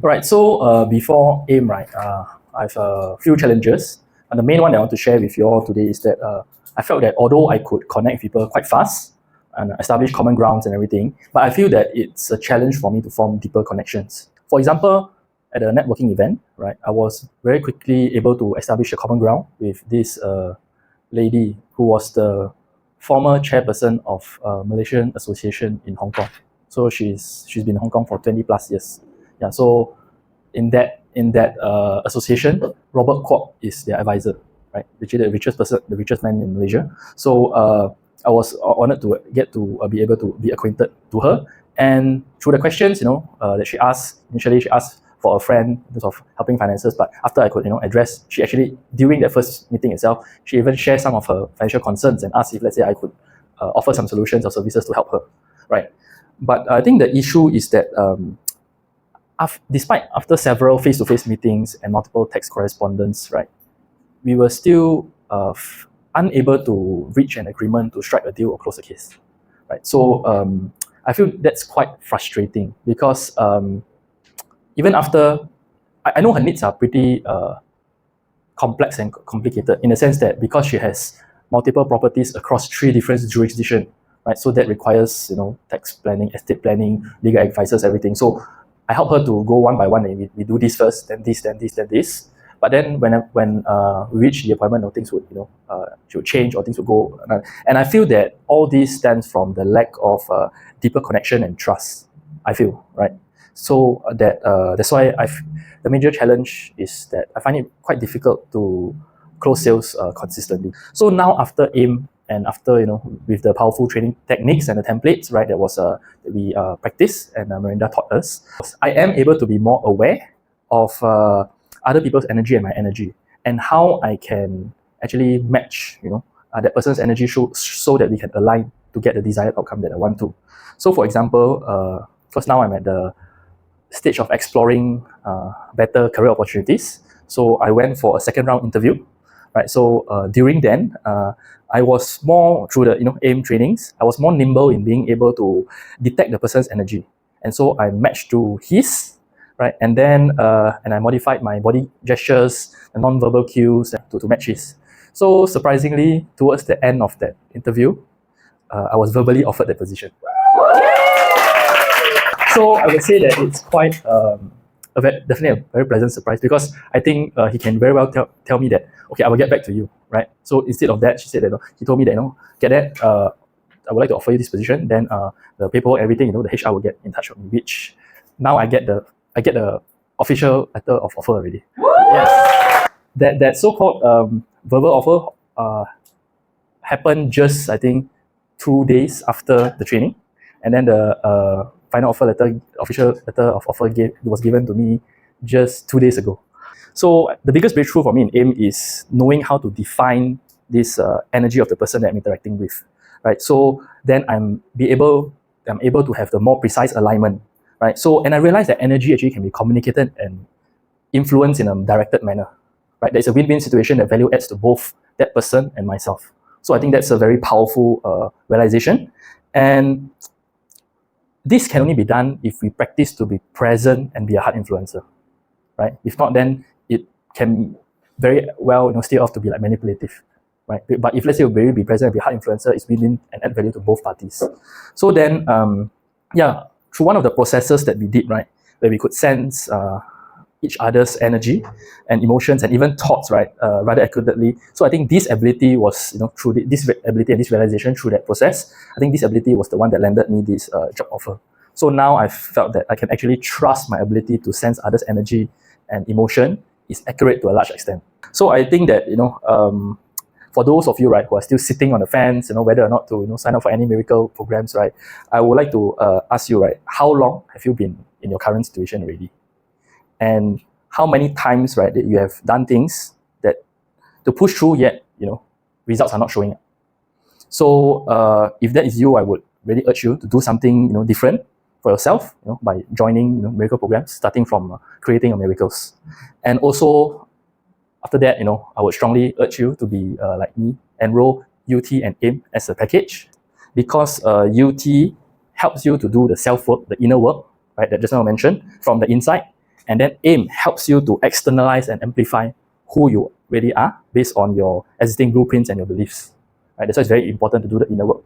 Right. So before AIM, right, I have a few challenges. And the main one that I want to share with you all today is that I felt that although I could connect people quite fast and establish common grounds and everything, but I feel that it's a challenge for me to form deeper connections. For example, at a networking event, right, I was very quickly able to establish a common ground with this lady who was the former chairperson of Malaysian Association in Hong Kong. So she's been in Hong Kong for 20 plus years. Yeah, so in that association, Robert Kwok is their advisor, right? Which is the richest person, the richest man in Malaysia. So I was honored to get to be able to be acquainted to her, and through the questions, that she asked initially, she asked for a friend in terms of helping finances. But after I could, address, she actually during that first meeting itself, she even shared some of her financial concerns and asked if, let's say, I could offer some solutions or services to help her, right? But I think the issue is that despite after several face-to-face meetings and multiple text correspondence, right, we were still unable to reach an agreement to strike a deal or close a case, right? So I feel that's quite frustrating because even after, I know her needs are pretty complex and complicated in the sense that because she has multiple properties across 3 different jurisdictions, right? So that requires, tax planning, estate planning, legal advisors, everything. So I help her to go one by one, and we do this first, then this, then this, then this. But then when we reach the appointment, things would, she would change or things would go. And I feel that all this stems from the lack of deeper connection and trust, I feel, right? So that's why the major challenge is that I find it quite difficult to close sales consistently. So now after AIM and after, with the powerful training techniques and the templates, right, that we practiced and Miranda taught us, I am able to be more aware of other people's energy and my energy, and how I can actually match, that person's energy so that we can align to get the desired outcome that I want to. So for example, because now I'm at the stage of exploring better career opportunities, so I went for a second round interview, right? So during then, I was more through the AIM trainings. I was more nimble in being able to detect the person's energy, and so I matched to his, right? And then and I modified my body gestures and non-verbal cues to match his. So surprisingly, towards the end of that interview, I was verbally offered the position. So I would say that it's quite definitely a very pleasant surprise, because I think he can very well tell me that, okay, I will get back to you, right? So instead of that, she said that, he told me that, get that, I would like to offer you this position. Then the paperwork, everything, the HR will get in touch with me, which now I get the official letter of offer already. Yes. That so-called verbal offer happened just, I think, 2 days after the training, and then the final offer letter, official letter of offer was given to me just 2 days ago. So the biggest breakthrough for me in AIM is knowing how to define this energy of the person that I'm interacting with, right? So then I'm able to have the more precise alignment, right? So, and I realized that energy actually can be communicated and influenced in a directed manner, right? There's a win-win situation that value adds to both that person and myself. So I think that's a very powerful realization. And this can only be done if we practice to be present and be a hard influencer, right? If not, then it can very well, stay off to be like manipulative, right? But if, let's say, we be present and be a hard influencer, it's win-win and add value to both parties. So then, through one of the processes that we did, right, where we could sense each other's energy and emotions and even thoughts, right, rather accurately. So I think this ability was, through this ability and this realization through that process, I think this ability was the one that landed me this job offer. So now I felt that I can actually trust my ability to sense others' energy and emotion is accurate to a large extent. So I think that, for those of you, right, who are still sitting on the fence, whether or not to, sign up for any miracle programs, right, I would like to ask you, right, how long have you been in your current situation already? And how many times, right, that you have done things that to push through, yet, results are not showing up. So if that is you, I would really urge you to do something, different for yourself, by joining, miracle programs, starting from creating your miracles. And also, after that, I would strongly urge you to be like me, enroll UT and AIM as a package, because UT helps you to do the self-work, the inner work, right, that just now I mentioned, from the inside. And then aim helps you to externalize and amplify who you really are based on your existing blueprints and your beliefs. Right? That's why it's very important to do the inner work.